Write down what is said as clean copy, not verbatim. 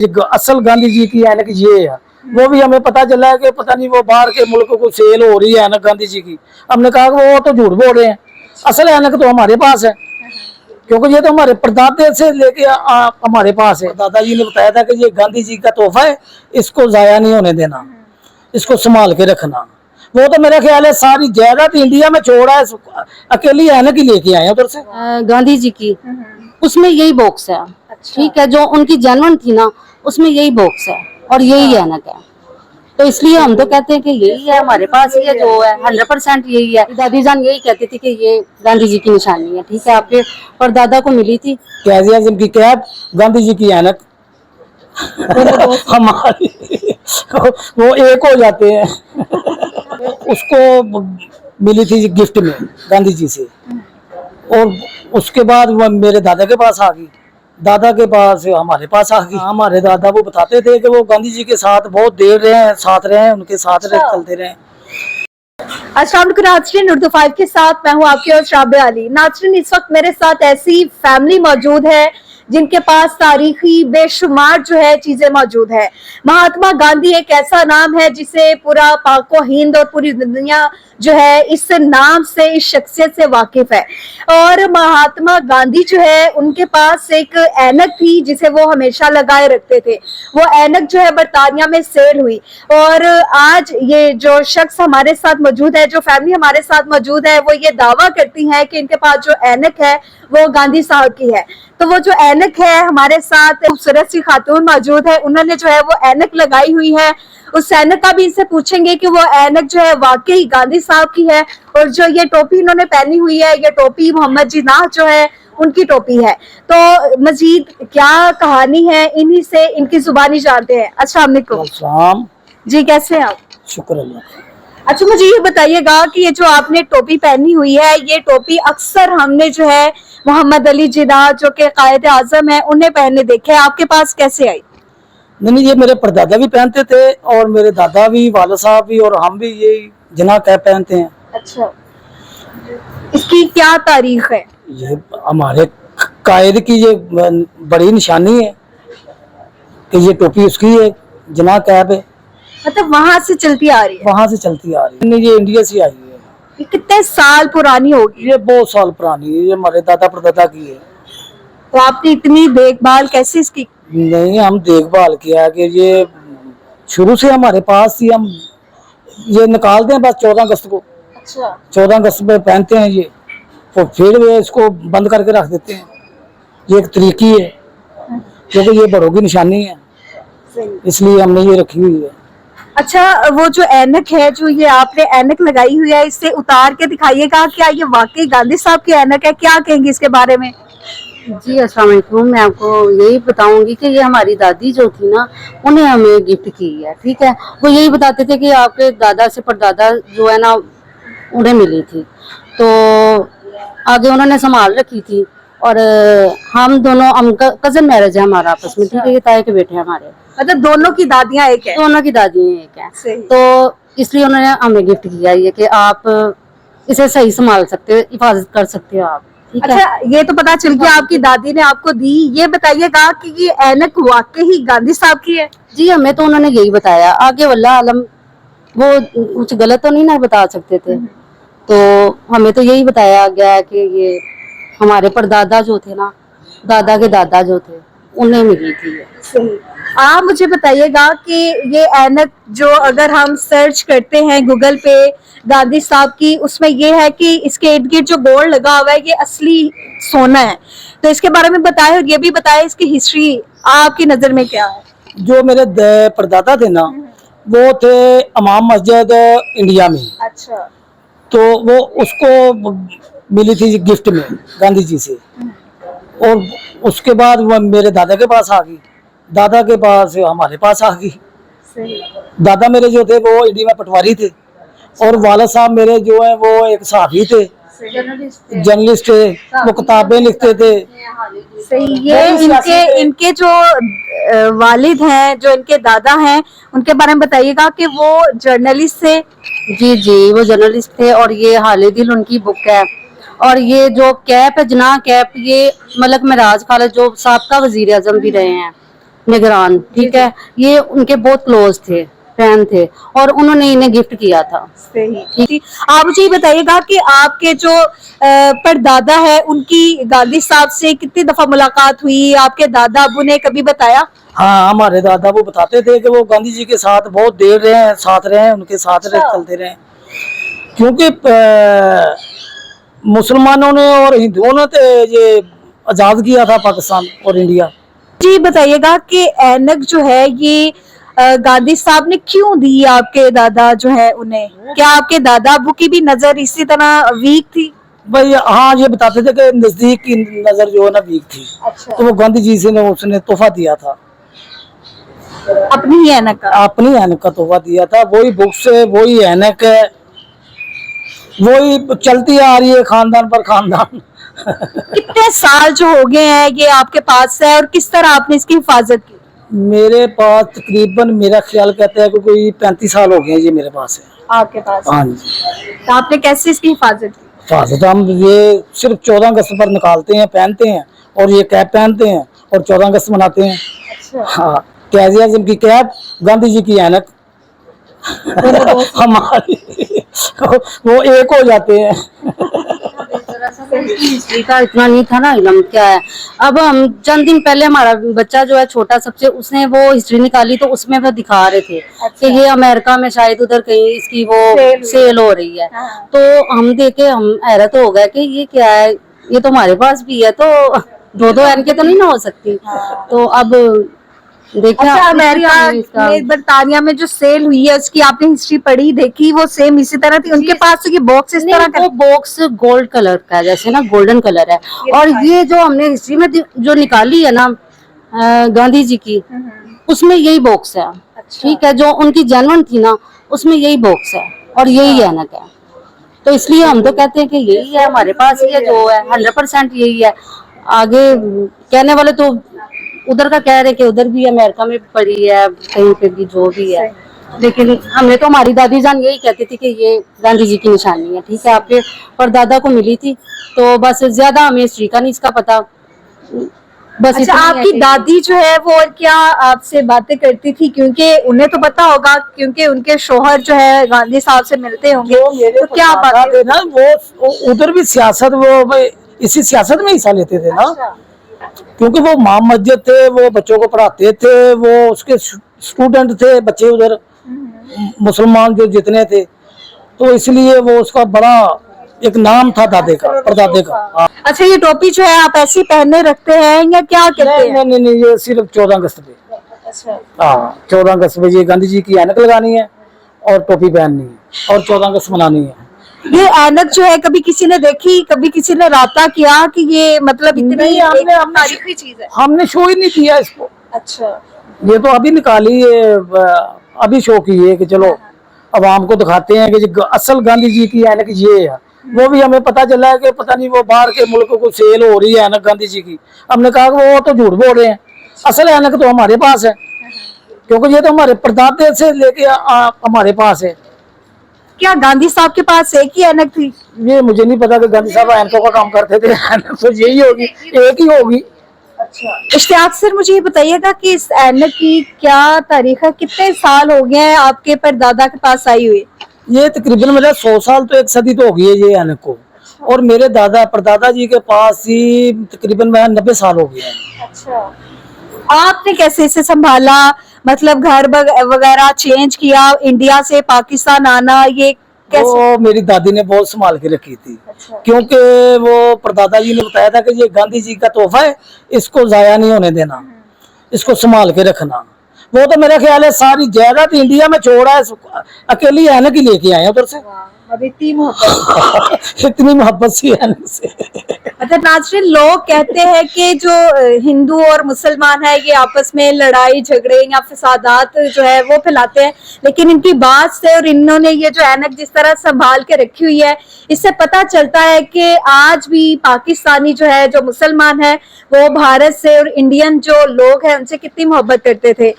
असल गांधी जी की ऐनक ये है। वो भी हमें पता चला है कि पता नहीं वो बाहर के मुल्क को सेल हो रही है ऐनक गांधी जी की। हमने कहा कि वो तो झूठ बोल रहे हैं, असल ऐनक तो हमारे पास है, क्योंकि ये तो हमारे परदादे से लेके हमारे पास है। दादाजी ने बताया था कि ये गांधी जी का तोहफा है, इसको जाया नहीं होने देना, इसको संभाल के रखना। वो तो मेरा ख्याल है सारी जायदाद इंडिया में छोड़ा है, अकेली ऐनक ही लेके आए उधर से। गांधी जी की उसमें यही बॉक्स है। ठीक है, जो उनकी जन्म थी ना उसमें यही बॉक्स है और यही ऐनक है, तो इसलिए हम तो कहते हैं कि यही है हमारे पास, ये जो है 100% यही है। दादी जान यही कहती थी कि ये गांधी जी की निशानी है। ठीक है, आपके परदादा को मिली थी क़ायद आज़म की कैप, गांधी जी की ऐनक हमारी वो एक हो जाते हैं। उसको मिली थी गिफ्ट में गांधी जी से, और उसके बाद वो मेरे दादा के पास आ गई, दादा के पास हमारे पास आ गई। हमारे दादा वो बताते थे कि वो गांधी जी के साथ बहुत देर रहे हैं, साथ रहे हैं, उनके साथ चलते रहे। अस्सलाम वालेकुम नाज़रीन, उर्दू 5 के साथ मैं हूँ आपकी और राबिया अली। नाज़रीन, इस वक्त मेरे साथ ऐसी फैमिली मौजूद है जिनके पास तारीखी बेशुमार जो है चीजें मौजूद है। महात्मा गांधी एक ऐसा नाम है जिसे पूरा पाको हिंद और पूरी दुनिया जो है इस नाम से, इस शख्सियत से वाकिफ है। और महात्मा गांधी जो है उनके पास एक ऐनक थी जिसे वो हमेशा लगाए रखते थे। वो ऐनक जो है बरतानिया में सेल हुई, और आज ये जो शख्स हमारे साथ मौजूद है, जो फैमिली हमारे साथ मौजूद है, वो ये दावा करती है कि इनके पास जो ऐनक है वो गांधी साहब की है। तो वो जो ऐनक है, हमारे साथ खूबसूरत सी खातून मौजूद है, उन्होंने जो है वो ऐनक लगाई हुई है। उस ऐनक का भी इनसे पूछेंगे कि वो ऐनक जो है वाकई गांधी साहब की है, और जो ये टोपी इन्होंने पहनी हुई है, ये टोपी मोहम्मद जिन्नाह जो है उनकी टोपी है। तो मजीद क्या कहानी है इन्हीं से, इनकी जुबानी जानते हैं। अस्सलाम वालेकुम जी, कैसे हैं आप? शुक्र अल्लाह। अच्छा, मुझे ये बताइएगा कि ये जो आपने टोपी पहनी हुई है, ये टोपी अक्सर हमने जो है मोहम्मद अली जिन्नाह जो कि कायद आजम है उन्हें पहने देखे, आपके पास कैसे आई? नहीं, ये मेरे परदादा भी पहनते थे, और मेरे दादा भी, वाला साहब भी, और हम भी ये जिन्नाह कैप पहनते हैं। अच्छा, इसकी क्या तारीख है? ये हमारे कायद की ये बड़ी निशानी है कि ये टोपी उसकी है, जिन्नाह कैप है। मतलब वहां से चलती आ रही है? वहां से चलती आ रही है, नहीं ये इंडिया से आई है। ये कितने साल पुरानी होगी? ये बहुत साल पुरानी है, ये हमारे दादा परदादा की है। तो आपने इतनी देखभाल कैसे इसकी? नहीं, हम देखभाल किया कि ये शुरू से हमारे पास थी, हम ये निकालते हैं बस 14 अगस्त को। अच्छा, 14 अगस्त में पहनते हैं ये, तो फिर वे इसको बंद करके रख देते हैं। ये एक तरीकी है, क्योंकि ये बड़ों की निशानी है, इसलिए हमने ये रखी हुई है। अच्छा, वो जो ऐनक है, जो ये आपने ऐनक लगाई हुई है, इससे उतार के दिखाइएगा, क्या ये वाकई गांधी साहब की ऐनक है? क्या कहेंगे इसके बारे में? जी। अस्सलाम वालेकुम, मैं आपको यही बताऊंगी कि ये हमारी दादी जो थी ना, उन्हें हमें गिफ्ट की है। ठीक है, वो यही बताते थे कि आपके दादा से परदादा जो है ना उन्हें मिली थी, तो आगे उन्होंने संभाल रखी थी। और हम दोनों, हम कजन मैरिज है हमारा आपस में। ठीक है, ये ताए के बेटे हैं हमारे, मतलब दोनों की दादियां एक है? दोनों की दादी एक है, तो इसलिए उन्होंने हमें गिफ्ट किया ये कि आप इसे सही संभाल सकते हो, हिफाजत कर सकते हो आप। अच्छा, ये तो पता चल गया आपकी दादी ने आपको दी। ये बताइएगा कि ये ऐनक वाकई ही गांधी साहब की है? जी, हमें तो उन्होंने यही बताया, आगे वल्लाह आलम वो कुछ गलत तो नहीं ना बता सकते थे, तो हमें तो यही बताया गया कि ये हमारे परदादा जो थे ना, दादा के दादा जो थे, उन्हें मिली थी। सही। आप मुझे बताइएगा कि ये ऐनक जो अगर हम सर्च करते हैं गूगल पे गांधी साहब की, उसमें ये है कि इसके इर्द गिर्द जो गोल्ड लगा हुआ है ये असली सोना है, तो इसके बारे में बताएं, और ये भी बताएं इसकी हिस्ट्री आपकी नजर में क्या है? जो मेरे परदादा थे ना, वो थे इमाम मस्जिद इंडिया में। अच्छा, तो वो उसको मिली थी गिफ्ट में गांधी जी से, और उसके बाद वो मेरे दादा के पास आ गई, दादा के पास हमारे पास आ गई। दादा मेरे जो थे वो इंडिया में पटवारी थे, और वाला साहब मेरे जो है वो एक सहाफी थे, जर्नलिस्ट थे, वो किताबें लिखते थे। सही। ये इनके जो वालिद हैं, जो इनके दादा हैं, उनके बारे में बताइएगा कि वो जर्नलिस्ट थे। जी जी, वो जर्नलिस्ट थे, और ये हाले दिल उनकी बुक है। और ये जो कैप है, जिन्नाह कैप, ये मलक महराज खालिद जो साबका वजीर आजम भी रहे हैं, निगरान, ठीक है, ये उनके बहुत क्लोज थे, फैन थे, और उन्होंने इन्हें गिफ्ट किया था। सही। आप मुझे ये बताइएगा कि आपके जो परदादा है उनकी गांधी साहब से कितनी दफा मुलाकात हुई, आपके दादा अबू ने कभी बताया? हाँ, हमारे दादा वो बताते थे कि वो गांधी जी के साथ बहुत देर रहे हैं, साथ रहे हैं, उनके साथ रहे, चलते रहे, क्योंकि मुसलमानों ने और हिंदुओं ने तो ये आजाद किया था पाकिस्तान और इंडिया। जी बताइएगा कि ऐनक जो है ये गांधी साहब ने क्यों दी आपके दादा जो है उन्हें? क्या आपके दादा अबू की भी नजर इसी तरह वीक थी? भाई हाँ, ये बताते थे कि नजदीक की नजर जो है ना वीक थी। अच्छा। तो वो गांधी जी से ने उसने तोहफा दिया था, अपनी ही ऐनक का? अपनी ऐनक का तोहफा दिया था। वही बुक्स है, वही ऐनक है, वही चलती आ रही है खानदान पर खानदान। कितने साल जो हो गए हैं ये आपके पास है और किस तरह आपने इसकी हिफाजत की? मेरे पास तकरीबन, मेरा ख्याल कहता है कि कोई 35 साल हो गए हैं ये मेरे पास है। आपके पास? हाँ जी। तो आपने कैसे इसकी हिफाजत की? हिफाजत हम ये सिर्फ 14 अगस्त पर निकालते हैं, पहनते हैं, और ये कैप पहनते हैं और 14 अगस्त मनाते हैं। अच्छा। हाँ, कायद आज़म की कैप, गांधी जी की ऐनक, हमारी वो एक हो जाते हैं। हिस्ट्री का इतना नहीं था ना इल्म क्या है। अब हम चंद दिन पहले हमारा बच्चा जो है छोटा सबसे, उसने वो हिस्ट्री निकाली तो उसमें वो दिखा रहे थे कि ये अमेरिका में शायद उधर कहीं इसकी वो सेल हो रही है। तो हम देखे, हम हैरत हो गए कि ये क्या है, ये तो हमारे पास भी है, तो दो एनके तो नहीं ना हो सकती। तो अब देखिए, अच्छा, अमेरिका में, बरतानिया में जो सेल हुई है उसकी आपने हिस्ट्री पढ़ी, देखी? वो सेम इसी तरह थी उनके पास? तो ये बॉक्स इस तरह का? वो बॉक्स गोल्ड कलर का है, जैसे ना गोल्डन कलर है। और ये जो हमने हिस्ट्री में जो निकाली है ना गांधी जी की, उसमें यही बॉक्स है। ठीक है, जो उनकी जेन्युइन थी ना उसमें यही बॉक्स है और यही ऐनक है। तो इसलिए हम तो कहते हैं कि यही है, हमारे पास ही है, जो है 100% यही है। आगे कहने वाले तो उधर का कह रहे कि उधर भी अमेरिका में पड़ी है, कहीं पे भी, जो भी है, लेकिन हमने तो, हमारी दादी जान यही कहती थी कि ये गांधी जी की निशानी है। ठीक है, आपके परदादा को मिली थी, तो बस ज्यादा हमें हिस्ट्री का नहीं इसका पता। बस अच्छा, आपकी दादी जो है वो क्या आपसे बातें करती थी? क्योंकि उन्हें तो पता होगा, क्योंकि उनके शोहर जो है गांधी साहब से मिलते होंगे, तो क्या बात है ना, वो उधर भी सियासत, वो इसी सियासत में हिस्सा लेते थे ना। क्योंकि वो इमाम मस्जिद थे, वो बच्चों को पढ़ाते थे, वो उसके स्टूडेंट थे बच्चे उधर, मुसलमान जो जितने थे, तो इसलिए वो उसका बड़ा एक नाम था दादे का, परदादे का। अच्छा, ये टोपी जो है आप ऐसी पहनने रखते हैं या क्या कहते हैं? नहीं, ये सिर्फ 14 अगस्त पे। अच्छा। हाँ, 14 अगस्त पे ये गांधी जी की ऐनक लगानी है और टोपी पहननी है और 14 अगस्त मनानी है। ये ऐनक जो है कभी किसी ने देखी, कभी किसी ने राता किया कि ये मतलब इतनी तारीखी चीज है? हमने शो ही नहीं किया इसको। अच्छा। ये तो अभी निकाली है, अभी शो की है कि चलो अवाम को दिखाते हैं कि असल गांधी जी की ऐनक ये है। वो भी हमें पता चला है कि पता नहीं वो बाहर के मुल्क को सेल हो रही है ऐनक गांधी जी की। हमने कहा कि वो तो झूठ बोल रहे हैं, असल ऐनक तो हमारे पास है, क्योंकि ये तो हमारे परदादे से लेके हमारे पास है। क्या गांधी साहब के पास एक ही ऐनक थी? ये मुझे नहीं पता कि गांधी साहब ऐनकों का काम करते थे, ऐनक तो यही होगी, एक ही होगी। अच्छा, इश्तियाक सर मुझे ये बताइएगा कि इस ऐनक की क्या तारीख है, कितने साल हो गए हैं आपके परदादा के पास आई हुई? ये तकरीबन मेरा 100 साल तो, एक सदी तो हो गई है ये ऐनक को। और मेरे दादा परदादा जी के पास ही तकरीबन 90 साल हो गए हैं। अच्छा, आपने कैसे इसे संभाला? मतलब घर वगैरह चेंज किया, इंडिया से पाकिस्तान आना, ये कैसे? वो मेरी दादी ने बहुत संभाल के रखी थी। अच्छा। क्योंकि वो परदादा जी ने बताया था कि ये गांधी जी का तोहफा है, इसको जाया नहीं होने देना, इसको संभाल के रखना। वो तो मेरा ख्याल है सारी जायदाद इंडिया में छोड़ा है, अकेली ऐनक ही लेके आए उधर से। इतनी मोहब्बत इतनी मोहब्बत सी ऐनक से। मतलब नाज़रीन, लोग कहते हैं कि जो हिंदू और मुसलमान है ये आपस में लड़ाई झगड़े या फसादात जो है वो फैलाते हैं, लेकिन इनकी बात से और इन्होंने ये जो ऐनक जिस तरह संभाल के रखी हुई है, इससे पता चलता है कि आज भी पाकिस्तानी जो है, जो मुसलमान है, वो भारत से और इंडियन जो लोग हैं उनसे कितनी मोहब्बत करते थे।